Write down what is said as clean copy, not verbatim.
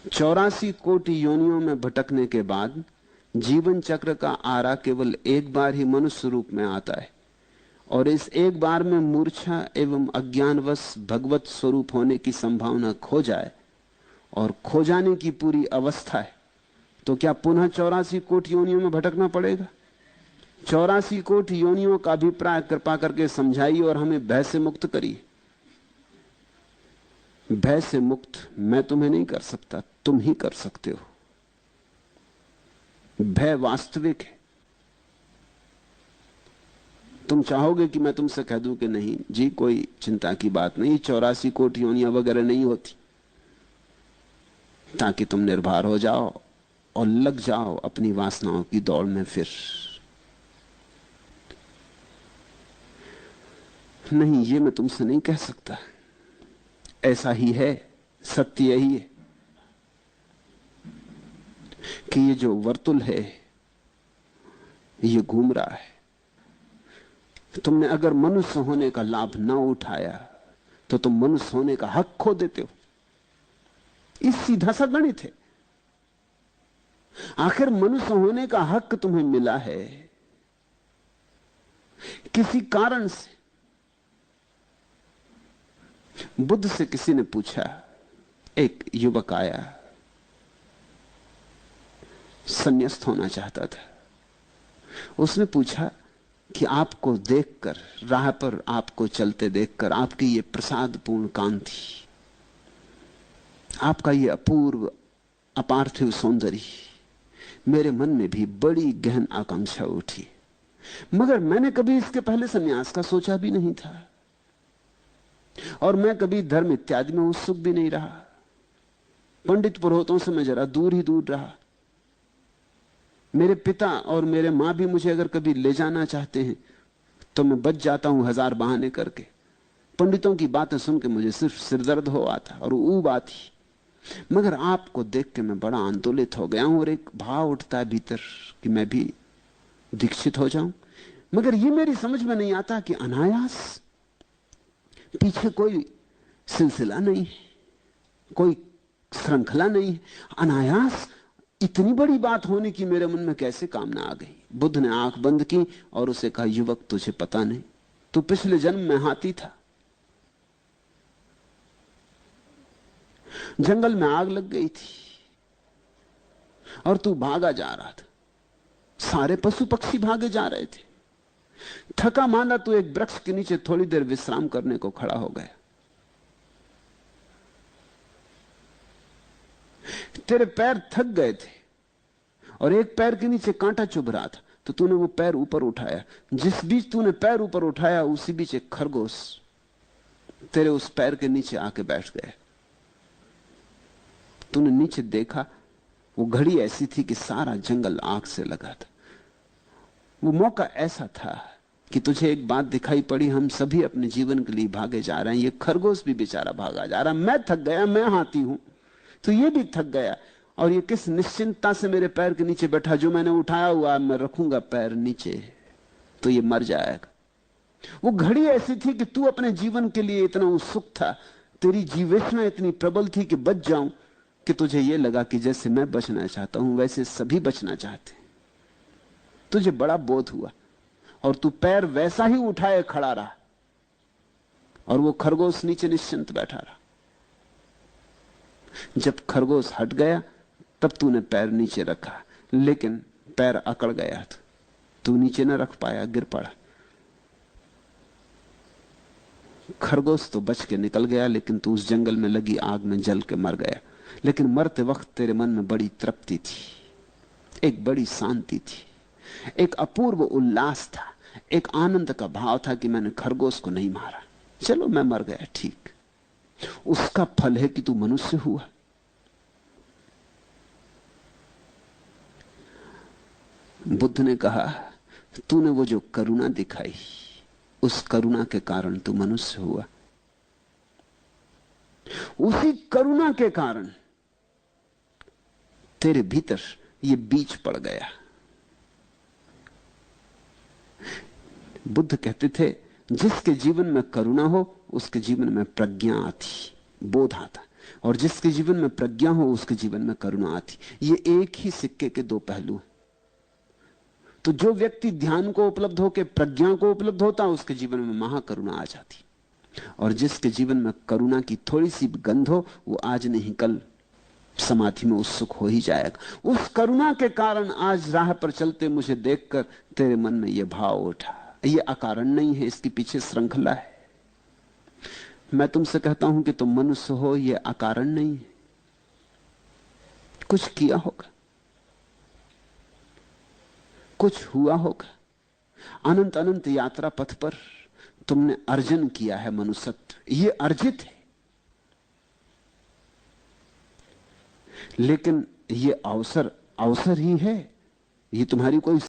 84 कोटि योनियों में भटकने के बाद जीवन चक्र का आरा केवल एक बार ही मनुष्य रूप में आता है, और इस एक बार में मूर्छा एवं अज्ञानवश भगवत स्वरूप होने की संभावना खो जाए और खो जाने की पूरी अवस्था है, तो क्या पुनः 84 कोटि योनियों में भटकना पड़ेगा? 84 कोटि योनियों का अभिप्राय कृपा करके समझाइए और हमें भय से मुक्त करिए। भय से मुक्त मैं तुम्हें नहीं कर सकता, तुम ही कर सकते हो। भय वास्तविक है। तुम चाहोगे कि मैं तुमसे कह दूं कि नहीं जी, कोई चिंता की बात नहीं, 84 कोटि योनियां वगैरह नहीं होती, ताकि तुम निर्भर हो जाओ और लग जाओ अपनी वासनाओं की दौड़ में। फिर नहीं, ये मैं तुमसे नहीं कह सकता। ऐसा ही है, सत्य यही है कि ये जो वर्तुल है ये घूम रहा है। तुमने अगर मनुष्य होने का लाभ ना उठाया तो तुम मनुष्य होने का हक खो देते हो। इस सीधा सा गणित है। आखिर मनुष्य होने का हक तुम्हें मिला है किसी कारण से। बुद्ध से किसी ने पूछा, एक युवक आया, संन्यास्त होना चाहता था। उसने पूछा कि आपको देखकर, राह पर आपको चलते देखकर, आपकी ये प्रसादपूर्ण कांति, आपका ये अपूर्व अपार्थिव सौंदर्य, मेरे मन में भी बड़ी गहन आकांक्षा उठी, मगर मैंने कभी इसके पहले संन्यास का सोचा भी नहीं था, और मैं कभी धर्म इत्यादि में उत्सुक भी नहीं रहा। पंडित पुरोहितों से मैं जरा दूर ही दूर रहा। मेरे पिता और मेरे मां भी मुझे अगर कभी ले जाना चाहते हैं तो मैं बच जाता हूं हजार बहाने करके। पंडितों की बातें सुन के मुझे सिर्फ सिरदर्द हो आता और ऊब आती। मगर आपको देख के मैं बड़ा आंदोलित हो गया हूं और एक भाव उठता है भीतर कि मैं भी दीक्षित हो जाऊं। मगर ये मेरी समझ में नहीं आता कि अनायास, पीछे कोई सिलसिला नहीं है, कोई श्रृंखला नहीं है, अनायास इतनी बड़ी बात होने की मेरे मन में कैसे कामना आ गई। बुद्ध ने आंख बंद की और उसे कहा, युवक तुझे पता नहीं, तू पिछले जन्म में हाथी था, जंगल में आग लग गई थी और तू भागा जा रहा था, सारे पशु पक्षी भागे जा रहे थे, थका मांदा तू एक वृक्ष के नीचे थोड़ी देर विश्राम करने को खड़ा हो गया। तेरे पैर थक गए थे और एक पैर के नीचे कांटा चुभ रहा था, तो तूने वो पैर ऊपर उठाया। जिस बीच तूने पैर ऊपर उठाया उसी बीच एक खरगोश तेरे उस पैर के नीचे आके बैठ गया। तूने नीचे देखा, वो घड़ी ऐसी थी कि सारा जंगल आग से लगा था। वो मौका ऐसा था कि तुझे एक बात दिखाई पड़ी, हम सभी अपने जीवन के लिए भागे जा रहे हैं, ये खरगोश भी बेचारा भागा जा रहा। मैं थक गया, मैं हाथी हूं, तो ये भी थक गया, और ये किस निश्चिंतता से मेरे पैर के नीचे बैठा, जो मैंने उठाया हुआ मैं रखूंगा पैर नीचे तो ये मर जाएगा। वो घड़ी ऐसी थी कि तू अपने जीवन के लिए इतना उत्सुक था, तेरी जीवेशना इतनी प्रबल थी कि बच जाऊं, कि तुझे ये लगा कि जैसे मैं बचना चाहता हूं वैसे सभी बचना चाहते। तुझे बड़ा बोध हुआ और तू पैर वैसा ही उठाए खड़ा रहा, और वो खरगोश नीचे निश्चिंत बैठा रहा। जब खरगोश हट गया तब तूने पैर नीचे रखा, लेकिन पैर अकड़ गया था, तू नीचे न रख पाया, गिर पड़ा। खरगोश तो बच के निकल गया, लेकिन तू उस जंगल में लगी आग में जल के मर गया। लेकिन मरते वक्त तेरे मन में बड़ी तृप्ति थी, एक बड़ी शांति थी, एक अपूर्व उल्लास था, एक आनंद का भाव था कि मैंने खरगोश को नहीं मारा, चलो मैं मर गया, ठीक। उसका फल है कि तू मनुष्य हुआ। बुद्ध ने कहा, तूने वो जो करुणा दिखाई, उस करुणा के कारण तू मनुष्य हुआ। उसी करुणा के कारण तेरे भीतर ये बीज पड़ गया। बुद्ध कहते थे, जिसके जीवन में करुणा हो उसके जीवन में प्रज्ञा आती, बोध आता। और जिसके जीवन में प्रज्ञा हो उसके जीवन में करुणा आती। ये एक ही सिक्के के दो पहलू हैं। तो जो व्यक्ति ध्यान को उपलब्ध होकर प्रज्ञा को उपलब्ध होता उसके जीवन में महाकरुणा आ जाती, और जिसके जीवन में करुणा की थोड़ी सी गंध हो वो आज नहीं कल समाधि में उत्सुक हो ही जाएगा। उस करुणा के कारण आज राह पर चलते मुझे देखकर तेरे मन में यह भाव उठा। ये अकारण नहीं है, इसके पीछे श्रृंखला है। मैं तुमसे कहता हूं कि तुम मनुष्य हो, यह अकारण नहीं है, कुछ किया होगा, कुछ हुआ होगा। अनंत अनंत यात्रा पथ पर तुमने अर्जन किया है मनुष्यत्व, यह अर्जित है। लेकिन यह अवसर अवसर ही है, ये तुम्हारी कोई